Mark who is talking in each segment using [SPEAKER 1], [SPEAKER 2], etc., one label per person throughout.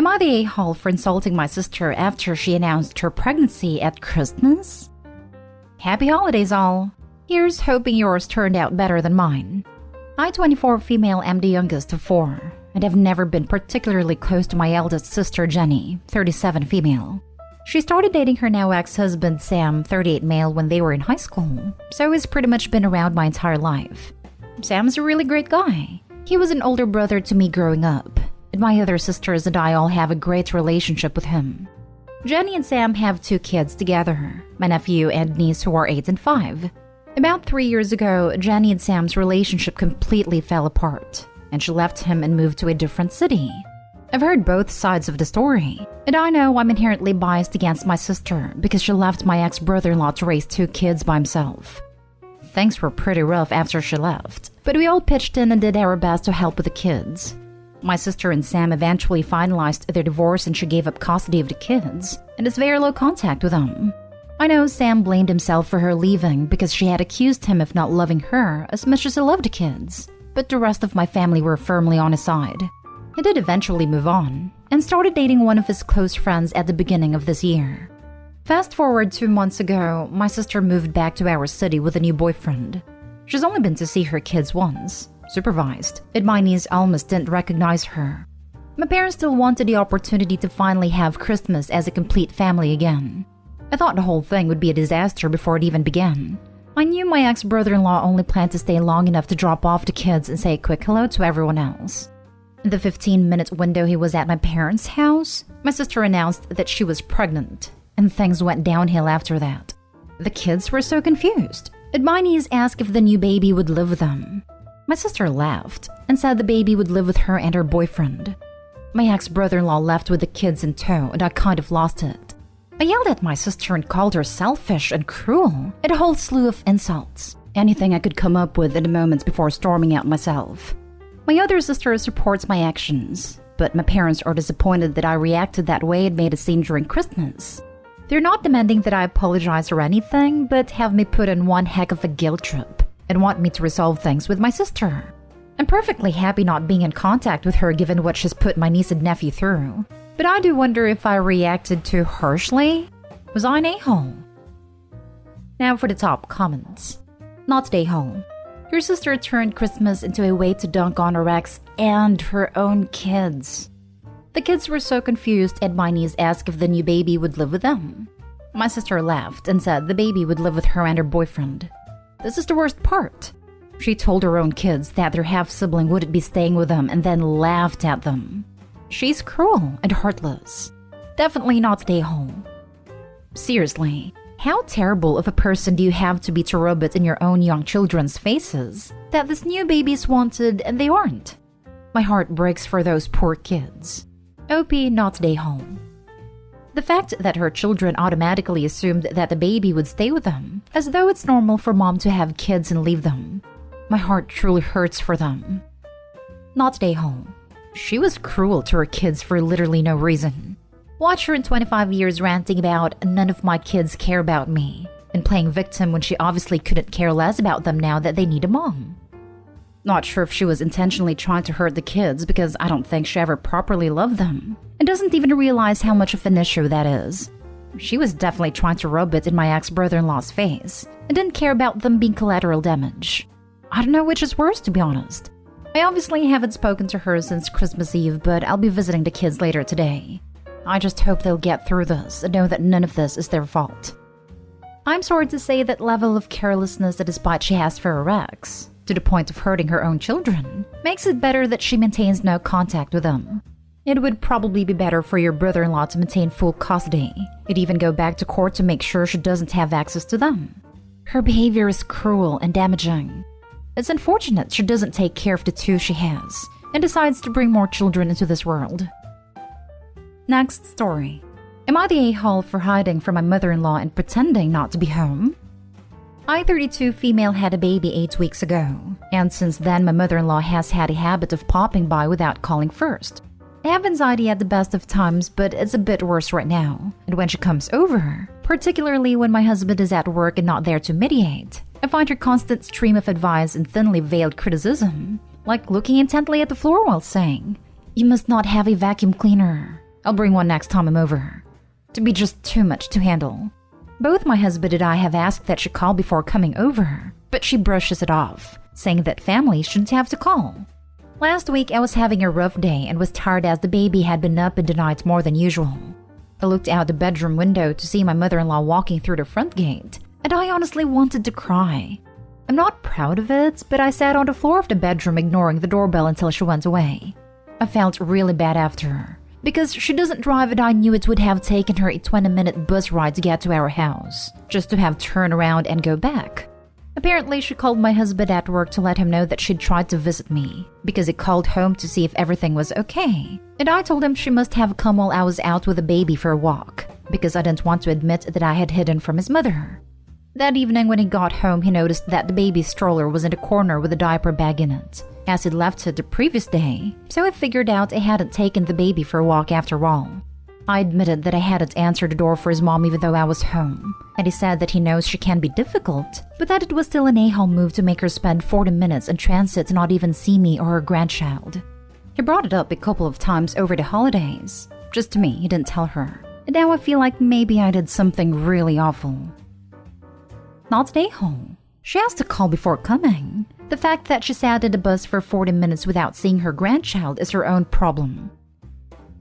[SPEAKER 1] Am I the a-hole for insulting my sister after she announced her pregnancy at Christmas? Happy holidays all! Here's hoping yours turned out better than mine. I, 24 female, am the youngest of 4, and have never been particularly close to my eldest sister Jenny, 37 female. She started dating her now ex-husband Sam, 38 male, when they were in high school, so he's pretty much been around my entire life. Sam's a really great guy. He was an older brother to me growing up, and my other sisters and I all have a great relationship with him. Jenny and Sam have 2 kids together, my nephew and niece who are 8 and 5. About 3 years ago, Jenny and Sam's relationship completely fell apart, and she left him and moved to a different city. I've heard both sides of the story, and I know I'm inherently biased against my sister because she left my ex-brother-in-law to raise 2 kids by himself. Things were pretty rough after she left, but we all pitched in and did our best to help with the kids. My sister and Sam eventually finalized their divorce and she gave up custody of the kids, and has very low contact with them. I know Sam blamed himself for her leaving because she had accused him of not loving her as much as he loved the kids, but the rest of my family were firmly on his side. He did eventually move on, and started dating one of his close friends at the beginning of this year. Fast forward 2 months ago, my sister moved back to our city with a new boyfriend. She's only been to see her kids once, supervised, and my niece almost didn't recognize her. My parents still wanted the opportunity to finally have Christmas as a complete family again. I thought the whole thing would be a disaster before it even began. I knew my ex-brother-in-law only planned to stay long enough to drop off the kids and say a quick hello to everyone else. In the 15-minute window he was at my parents' house, my sister announced that she was pregnant, and things went downhill after that. The kids were so confused, and my niece asked if the new baby would live with them. My sister laughed and said the baby would live with her and her boyfriend. My ex-brother-in-law left with the kids in tow, and I kind of lost it. I yelled at my sister and called her selfish and cruel, and a whole slew of insults. Anything I could come up with in the moments before storming out myself. My other sister supports my actions, but my parents are disappointed that I reacted that way and made a scene during Christmas. They're not demanding that I apologize or anything, but have me put on one heck of a guilt trip and want me to resolve things with my sister. I'm perfectly happy not being in contact with her given what she's put my niece and nephew through, but I do wonder if I reacted too harshly. Was I an a-hole? Now for the top comments. Not the a-hole. Your sister turned Christmas into a way to dunk on her ex and her own kids. The kids were so confused and my niece asked if the new baby would live with them. My sister laughed and said the baby would live with her and her boyfriend. This is the worst part. She told her own kids that their half-sibling wouldn't be staying with them and then laughed at them. She's cruel and heartless. Definitely not the a-hole. Seriously, how terrible of a person do you have to be to rub it in your own young children's faces that this new baby's wanted and they aren't? My heart breaks for those poor kids. OP not the a-hole. The fact that her children automatically assumed that the baby would stay with them, as though it's normal for mom to have kids and leave them. My heart truly hurts for them. Not the a-hole. She was cruel to her kids for literally no reason. Watch her in 25 years ranting about none of my kids care about me, and playing victim when she obviously couldn't care less about them now that they need a mom. Not sure if she was intentionally trying to hurt the kids because I don't think she ever properly loved them, and doesn't even realize how much of an issue that is. She was definitely trying to rub it in my ex-brother-in-law's face, and didn't care about them being collateral damage. I don't know which is worse, to be honest. I obviously haven't spoken to her since Christmas Eve, but I'll be visiting the kids later today. I just hope they'll get through this and know that none of this is their fault. I'm sorry to say that level of carelessness that despite she has for her ex, to the point of hurting her own children, makes it better that she maintains no contact with them. It would probably be better for your brother-in-law to maintain full custody. You'd even go back to court to make sure she doesn't have access to them. Her behavior is cruel and damaging. It's unfortunate she doesn't take care of the 2 she has, and decides to bring more children into this world. Next story. Am I the a-hole for hiding from my mother-in-law and pretending not to be home? I, 32 female, had a baby 8 weeks ago, and since then my mother-in-law has had a habit of popping by without calling first. I have anxiety at the best of times, but it's a bit worse right now, and when she comes over, particularly when my husband is at work and not there to mediate, I find her constant stream of advice and thinly veiled criticism, like looking intently at the floor while saying, "You must not have a vacuum cleaner," I'll bring one next time I'm over. To be just too much to handle. Both my husband and I have asked that she call before coming over, but she brushes it off, saying that family shouldn't have to call. Last week I was having a rough day and was tired as the baby had been up in the night more than usual. I looked out the bedroom window to see my mother-in-law walking through the front gate, and I honestly wanted to cry. I'm not proud of it, but I sat on the floor of the bedroom ignoring the doorbell until she went away. I felt really bad after her, because she doesn't drive and I knew it would have taken her a 20-minute bus ride to get to our house, just to have turned around and go back. Apparently, she called my husband at work to let him know that she'd tried to visit me, because he called home to see if everything was okay. And I told him she must have come while I was out with the baby for a walk, because I didn't want to admit that I had hidden from his mother. That evening when he got home, he noticed that the baby's stroller was in the corner with a diaper bag in it, as he'd left it the previous day, so I figured out I hadn't taken the baby for a walk after all. I admitted that I hadn't answered the door for his mom even though I was home, and he said that he knows she can be difficult, but that it was still an a-hole move to make her spend 40 minutes in transit to not even see me or her grandchild. He brought it up a couple of times over the holidays. Just to me, he didn't tell her. And now I feel like maybe I did something really awful. Not an a-hole. She has to call before coming. The fact that she sat in the bus for 40 minutes without seeing her grandchild is her own problem.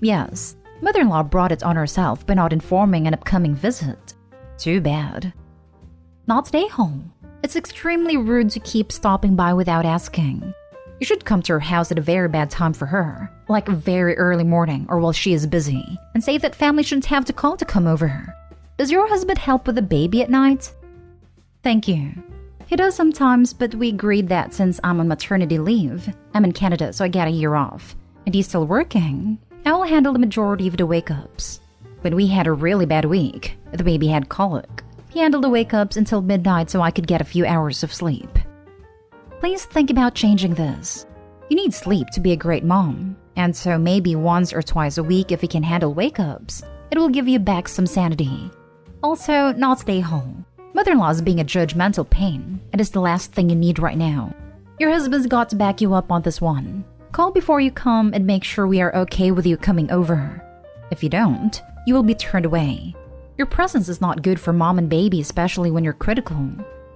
[SPEAKER 1] Yes, mother-in-law brought it on herself by not informing an upcoming visit. Too bad. Not an a-hole. It's extremely rude to keep stopping by without asking. You should come to her house at a very bad time for her, like a very early morning or while she is busy, and say that family shouldn't have to call to come over. Does your husband help with the baby at night? Thank you. He does sometimes, but we agreed that since I'm on maternity leave, I'm in Canada so I get a year off, and he's still working, I will handle the majority of the wake-ups. When we had a really bad week, the baby had colic. He handled the wake-ups until midnight so I could get a few hours of sleep. Please think about changing this. You need sleep to be a great mom, and so maybe once or twice a week if you can handle wake-ups, it will give you back some sanity. Also, not stay home. Mother-in-law is being a judgmental pain, and it's the last thing you need right now. Your husband's got to back you up on this one. Call before you come and make sure we are okay with you coming over. If you don't, you will be turned away. Your presence is not good for mom and baby, especially when you're critical.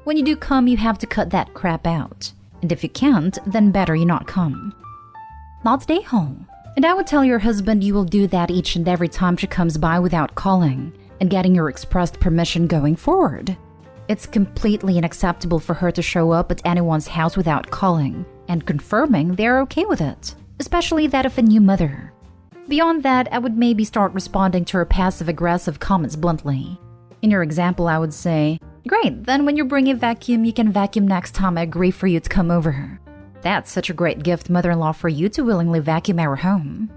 [SPEAKER 1] When you do come, you have to cut that crap out. And if you can't, then better you not come. Not stay home. And I would tell your husband you will do that each and every time she comes by without calling and getting your expressed permission going forward. It's completely unacceptable for her to show up at anyone's house without calling and confirming they're okay with it, especially that of a new mother. Beyond that, I would maybe start responding to her passive-aggressive comments bluntly. In your example, I would say, "Great, then when you bring a vacuum, you can vacuum next time I agree for you to come over. That's such a great gift, mother-in-law, for you to willingly vacuum our home."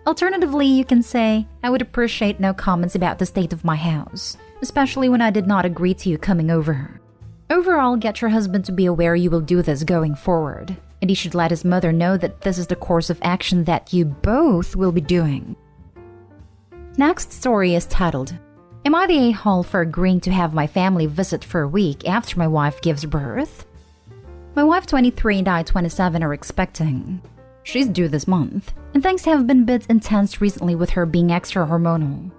[SPEAKER 1] Alternatively, you can say, "I would appreciate no comments about the state of my house, especially when I did not agree to you coming over." Overall, get your husband to be aware you will do this going forward, and he should let his mother know that this is the course of action that you both will be doing. Next story is titled, "Am I the a-hole for agreeing to have my family visit for a week after my wife gives birth?" My wife 23 and I 27 are expecting. She's due this month, and things have been a bit intense recently with her being extra hormonal.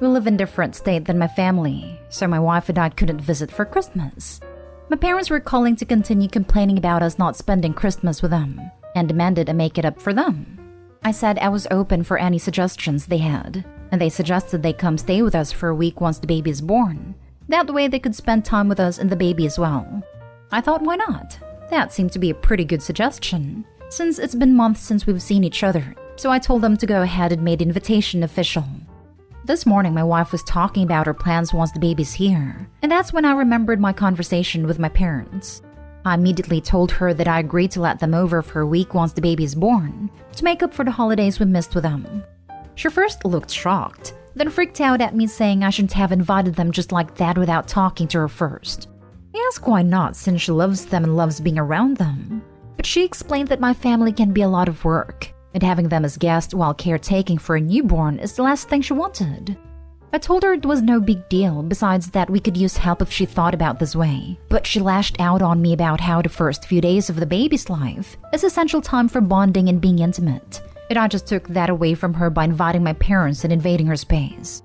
[SPEAKER 1] We live in a different state than my family, so my wife and I couldn't visit for Christmas. My parents were calling to continue complaining about us not spending Christmas with them, and demanded I make it up for them. I said I was open for any suggestions they had, and they suggested they come stay with us for a week once the baby is born. That way they could spend time with us and the baby as well. I thought, why not? That seemed to be a pretty good suggestion, since it's been months since we've seen each other, so I told them to go ahead and made the invitation official. This morning, my wife was talking about her plans once the baby's here, and that's when I remembered my conversation with my parents. I immediately told her that I agreed to let them over for a week once the baby is born, to make up for the holidays we missed with them. She first looked shocked, then freaked out at me saying I shouldn't have invited them just like that without talking to her first. I asked why not, since she loves them and loves being around them. But she explained that my family can be a lot of work, and having them as guests while caretaking for a newborn is the last thing she wanted. I told her it was no big deal, besides that we could use help if she thought about this way, but she lashed out on me about how the first few days of the baby's life is essential time for bonding and being intimate, and I just took that away from her by inviting my parents and invading her space.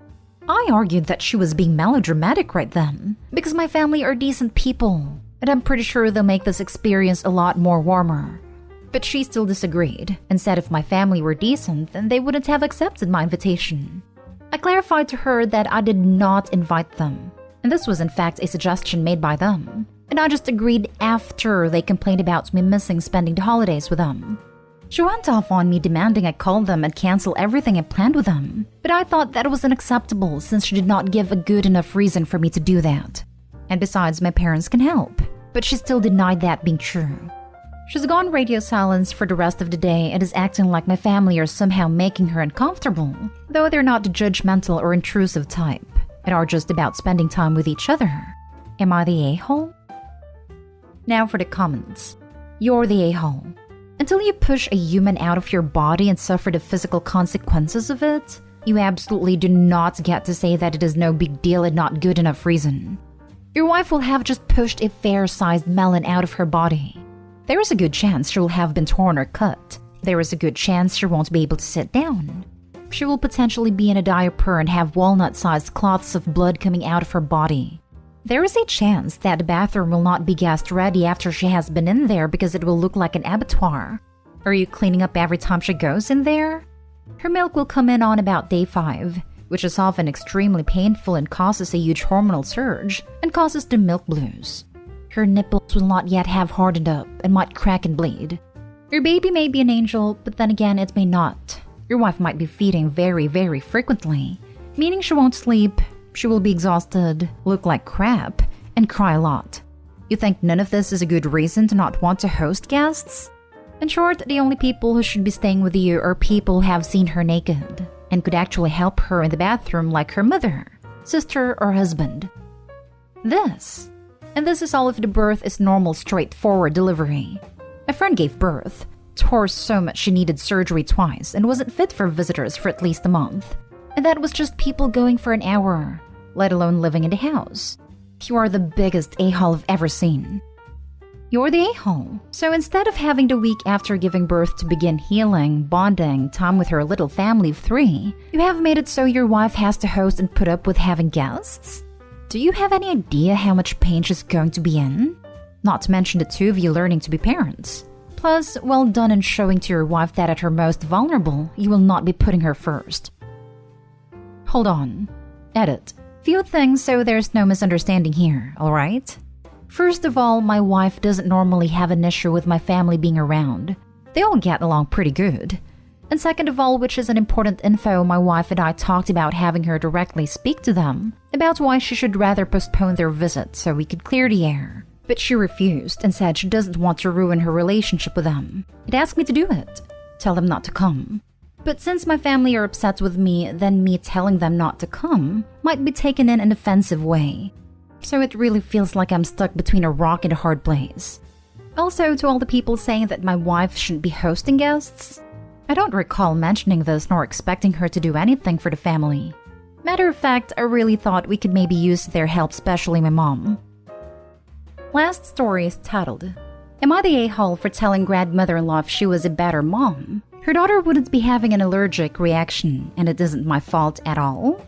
[SPEAKER 1] I argued that she was being melodramatic right then, because my family are decent people, and I'm pretty sure they'll make this experience a lot more warmer. But she still disagreed, and said if my family were decent, then they wouldn't have accepted my invitation. I clarified to her that I did not invite them, and this was in fact a suggestion made by them, and I just agreed after they complained about me missing spending the holidays with them. She went off on me demanding I call them and cancel everything I planned with them, but I thought that was unacceptable since she did not give a good enough reason for me to do that. And besides, my parents can help, but she still denied that being true. She's gone radio silence for the rest of the day and is acting like my family are somehow making her uncomfortable, though they're not the judgmental or intrusive type, and are just about spending time with each other. Am I the a-hole? Now for the comments. You're the a-hole. Until you push a human out of your body and suffer the physical consequences of it, you absolutely do not get to say that it is no big deal and not good enough reason. Your wife will have just pushed a fair-sized melon out of her body. There is a good chance she will have been torn or cut. There is a good chance she won't be able to sit down. She will potentially be in a diaper and have walnut-sized clots of blood coming out of her body. There is a chance that the bathroom will not be guest-ready after she has been in there because it will look like an abattoir. Are you cleaning up every time she goes in there? Her milk will come in on about day 5, which is often extremely painful and causes a huge hormonal surge and causes the milk blues. Her nipples will not yet have hardened up and might crack and bleed. Your baby may be an angel, but then again it may not. Your wife might be feeding very, very frequently, meaning she won't sleep. She will be exhausted, look like crap, and cry a lot. You think none of this is a good reason to not want to host guests? In short, the only people who should be staying with you are people who have seen her naked and could actually help her in the bathroom like her mother, sister, or husband. This is all if the birth is normal, straightforward delivery. A friend gave birth, tore so much she needed surgery twice, and wasn't fit for visitors for at least a month. And that was just people going for an hour, let alone living in the house. You are the biggest a-hole I've ever seen. You're the a-hole. So instead of having the week after giving birth to begin healing, bonding, time with her little family of 3, you have made it so your wife has to host and put up with having guests? Do you have any idea how much pain she's going to be in? Not to mention the 2 of you learning to be parents. Plus, well done in showing to your wife that at her most vulnerable, you will not be putting her first. Hold on. Edit. Few things so there's no misunderstanding here, alright? First of all, my wife doesn't normally have an issue with my family being around. They all get along pretty good. And second of all, which is an important info, my wife and I talked about having her directly speak to them about why she should rather postpone their visit so we could clear the air. But she refused and said she doesn't want to ruin her relationship with them. It asked me to do it. Tell them not to come. But since my family are upset with me, then me telling them not to come might be taken in an offensive way. So it really feels like I'm stuck between a rock and a hard place. Also, to all the people saying that my wife shouldn't be hosting guests, I don't recall mentioning this nor expecting her to do anything for the family. Matter of fact, I really thought we could maybe use their help, especially my mom. Last story is titled, Am I the a-hole for telling grandmother-in-law if she was a better mom? Her daughter wouldn't be having an allergic reaction, and it isn't my fault at all.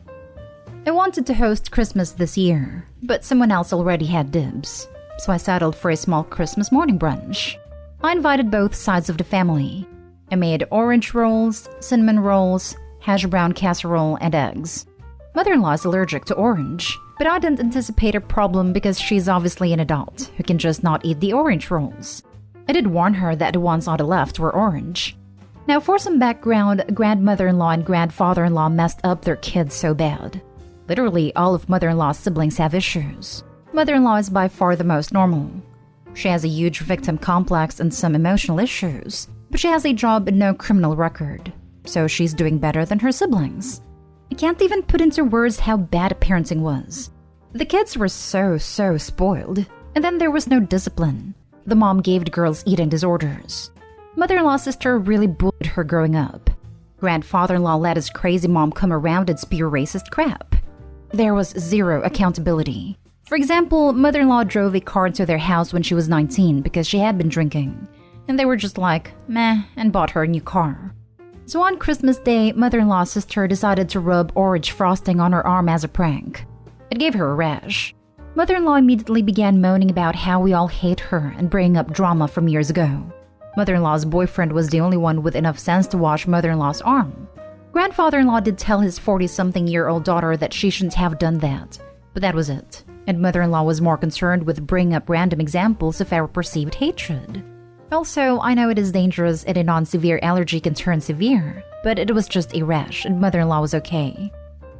[SPEAKER 1] I wanted to host Christmas this year, but someone else already had dibs, so I settled for a small Christmas morning brunch. I invited both sides of the family. I made orange rolls, cinnamon rolls, hash brown casserole, and eggs. Mother-in-law is allergic to orange, but I didn't anticipate a problem because she's obviously an adult who can just not eat the orange rolls. I did warn her that the ones on the left were orange. Now for some background, grandmother-in-law and grandfather-in-law messed up their kids so bad. Literally, all of mother-in-law's siblings have issues. Mother-in-law is by far the most normal. She has a huge victim complex and some emotional issues, but she has a job and no criminal record, so she's doing better than her siblings. I can't even put into words how bad parenting was. The kids were so spoiled, and then there was no discipline. The mom gave the girls eating disorders. Mother-in-law's sister really bullied her growing up. Grandfather-in-law let his crazy mom come around and spew racist crap. There was zero accountability. For example, mother-in-law drove a car into their house when she was 19 because she had been drinking. And they were just like, meh, and bought her a new car. So on Christmas Day, mother-in-law's sister decided to rub orange frosting on her arm as a prank. It gave her a rash. Mother-in-law immediately began moaning about how we all hate her and bringing up drama from years ago. Mother-in-law's boyfriend was the only one with enough sense to wash mother-in-law's arm. Grandfather-in-law did tell his 40-something-year-old daughter that she shouldn't have done that, but that was it. And mother-in-law was more concerned with bringing up random examples of our perceived hatred. Also, I know it is dangerous and a non-severe allergy can turn severe, but it was just a rash and mother-in-law was okay.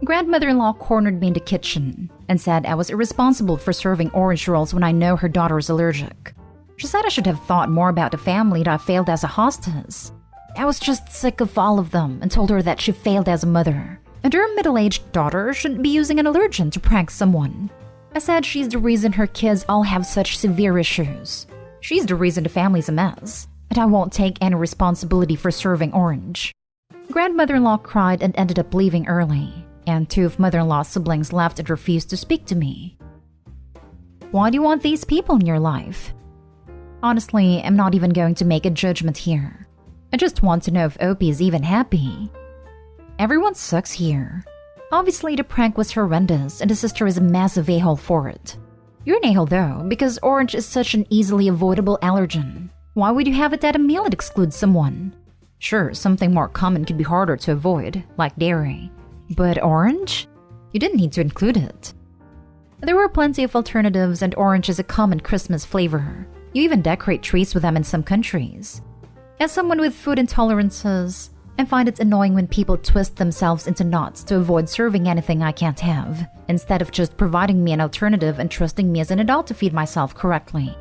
[SPEAKER 1] Grandmother-in-law cornered me in the kitchen and said I was irresponsible for serving orange rolls when I know her daughter is allergic. She said I should have thought more about the family that I failed as a hostess. I was just sick of all of them and told her that she failed as a mother, and her middle-aged daughter shouldn't be using an allergen to prank someone. I said she's the reason her kids all have such severe issues. She's the reason the family's a mess, and I won't take any responsibility for serving orange. Grandmother-in-law cried and ended up leaving early, and 2 of mother-in-law's siblings left and refused to speak to me. Why do you want these people in your life? Honestly, I'm not even going to make a judgment here. I just want to know if Opie is even happy. Everyone sucks here. Obviously, the prank was horrendous and the sister is a massive a-hole for it. You're an a-hole though, because orange is such an easily avoidable allergen. Why would you have it at a meal that excludes someone? Sure, something more common could be harder to avoid, like dairy. But orange? You didn't need to include it. There were plenty of alternatives and orange is a common Christmas flavor. You even decorate trees with them in some countries. As someone with food intolerances, I find it annoying when people twist themselves into knots to avoid serving anything I can't have, instead of just providing me an alternative and trusting me as an adult to feed myself correctly.